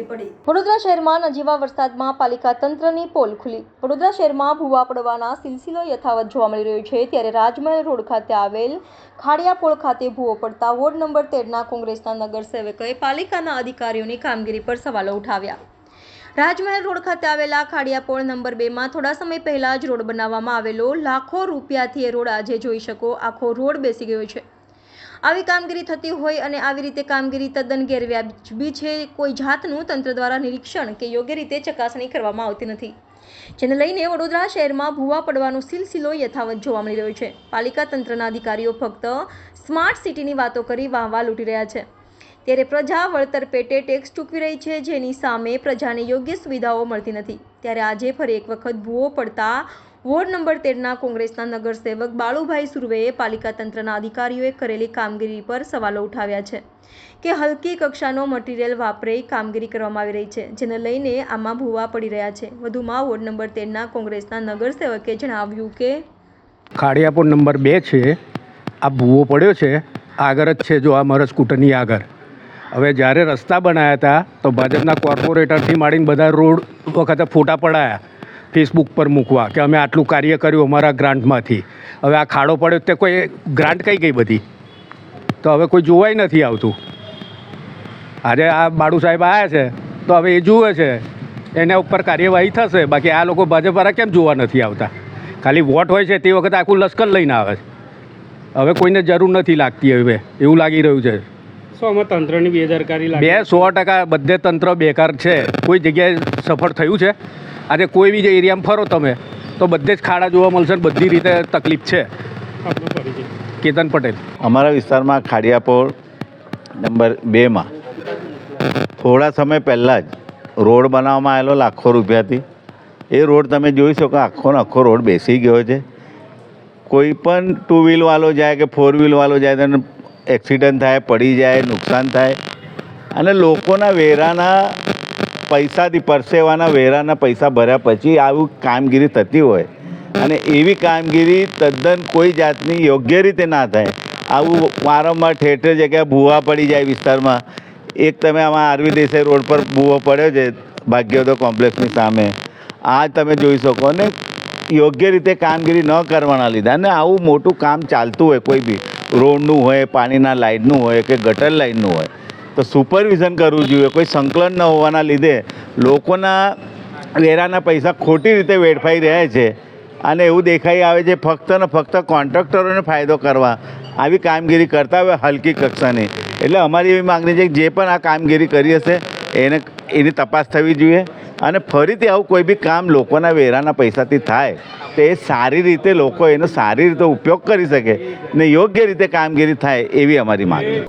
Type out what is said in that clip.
પડી। વડોદરા શહેરમાં નજીવા વરસાદમાં પાલિકા તંત્રની પોલ ખુલી। વડોદરા શહેરમાં ભૂવા પડવાના સિલસિલો યથાવત જોવા મળી રહ્યો છે, ત્યારે રાજમહેલ રોડ ખાતે આવેલ ખાડિયા પોળ ખાતે ભૂવો પડતા વોર્ડ નંબર 13ના કોંગ્રેસના નગરસેવકોએ પાલિકાના અધિકારીઓની કામગીરી પર સવાલો ઉઠાવ્યા। રાજમહેલ રોડ ખાતે આવેલા ખાડિયા પોળ નંબર 2માં થોડા સમય પહેલા જ રોડ બનાવવામાં આવેલો લાખો રૂપિયાથી એ રોડ આજે જોઈ શકો આખો રોડ બેસી ગયો છે। આવી કામગીરી થતી હોય અને આવી રીતે કામગીરી તદ્દન ગેરવ્યાજબી છે। કોઈ જાતનું તંત્ર દ્વારા નિરીક્ષણ કે યોગ્ય રીતે ચકાસણી કરવામાં આવતી નથી, જેને લઈને વડોદરા શહેરમાં ભૂવા પડવાનો સિલસિલો યથાવત જોવા મળી રહ્યો છે। પાલિકા તંત્રના અધિકારીઓ ફક્ત સ્માર્ટ સિટીની વાતો કરી વાહવા લૂંટી રહ્યા છે, ત્યારે પ્રજા વળતર પેટે ટેક્સ ચૂકવી રહી છે, જેની સામે પ્રજાને યોગ્ય સુવિધાઓ મળતી નથી। ત્યારે આજે ફરી એક વખત ભૂવો પડતા વોર્ડ નંબર 13ના કોંગ્રેસના નગરસેવક બાળુભાઈ સુરવેએ પાલિકા તંત્રના અધિકારીઓએ કરેલી કામગીરી પર સવાલો ઉઠાવ્યા છે કે હલકી કક્ષાનો મટીરિયલ વાપરી કામગીરી કરવામાં આવી રહી છે, જેને લઈને આમાં ભૂવા પડી રહ્યા છે। વધુમાં વોર્ડ નંબર 13ના કોંગ્રેસના નગરસેવકે જણાવ્યું કે ખાડિયા પોળ નંબર 2 છે, આ ભૂવો પડ્યો છે, આગળ જ છે, જો આ મારા સ્કૂટરની આગળ। હવે જ્યારે રસ્તા બનાવ્યા હતા તો ભાજપના કોર્પોરેટરથી માંડીને બધા રોડ વખતે ફોટા પડાયા ફેસબુક પર મૂકવા કે અમે આટલું કાર્ય કર્યું અમારા ગ્રાન્ટમાંથી। હવે આ ખાડો પડ્યો તે કોઈ ગ્રાન્ટ કઈ ગઈ બધી, તો હવે કોઈ જોવાય નથી આવતું। આજે આ બાળુ સાહેબ આવ્યા છે તો હવે એ જુએ છે, એના ઉપર કાર્યવાહી થશે। બાકી આ લોકો ભાજપવાળા કેમ જોવા નથી આવતા? ખાલી વોટ હોય છે તે વખતે આખું લશ્કર લઈને આવે છે। હવે કોઈને જરૂર નથી લાગતી, હવે એવું લાગી રહ્યું છે। આમાં તંત્રની બેદરકારી લાગે? 100% બધે તંત્ર બેકાર છે, કોઈ જગ્યાએ સફળ થયું છે? આજે કોઈ બી એરિયામાં ફરો તમે તો બધે જ ખાડા જોવા મળશે, બધી રીતે તકલીફ છે। કેતન પટેલ। અમારા વિસ્તારમાં ખાડિયા પોળ નંબર 2માં થોડા સમય પહેલાં જ રોડ બનાવવામાં આવેલો લાખો રૂપિયાથી। એ રોડ તમે જોઈ શકો આખો રોડ બેસી ગયો છે। કોઈ પણ 2 વ્હીલવાળો જાય કે 4 વ્હીલવાળો જાય તો એક્સિડન્ટ થાય, પડી જાય, નુકસાન થાય। અને લોકોના વેરાના પૈસાથી, પરસેવાના વેરાના પૈસા ભર્યા પછી આવું કામગીરી થતી હોય અને એવી કામગીરી તદ્દન કોઈ જાતની યોગ્ય રીતે ના થાય। આવું વારંવાર ઠેર ઠેર જગ્યાએ ભૂવા પડી જાય વિસ્તારમાં। એક તમે આમાં આરવી દેસાઈ રોડ પર ભૂવો પડ્યો છે ભાગ્યોદય કોમ્પ્લેક્સની સામે, આ તમે જોઈ શકો। અને યોગ્ય રીતે કામગીરી ન કરવાના લીધે અને આવું મોટું કામ ચાલતું હોય, કોઈ બી રોડનું હોય, પાણીના લાઇનનું હોય કે ગટર લાઇનનું હોય, તો સુપરવિઝન કરવું જોઈએ। કોઈ સંકલન ન હોવાના લીધે લોકોના વેરાના પૈસા ખોટી રીતે વેડફાઈ રહ્યા છે અને એવું દેખાઈ આવે છે ફક્ત ને ફક્ત કોન્ટ્રાક્ટરોને ફાયદો કરવા આવી કામગીરી કરતા હોય હલકી કક્ષાની। એટલે અમારી એવી માગણી છે કે જે પણ આ કામગીરી કરી હશે એની તપાસ થવી જોઈએ અને ફરીથી આવું કોઈ બી કામ લોકોના વેરાના પૈસાથી થાય તો એ સારી રીતે લોકો એનો સારી રીતે ઉપયોગ કરી શકે ને યોગ્ય રીતે કામગીરી થાય એવી અમારી માગણી।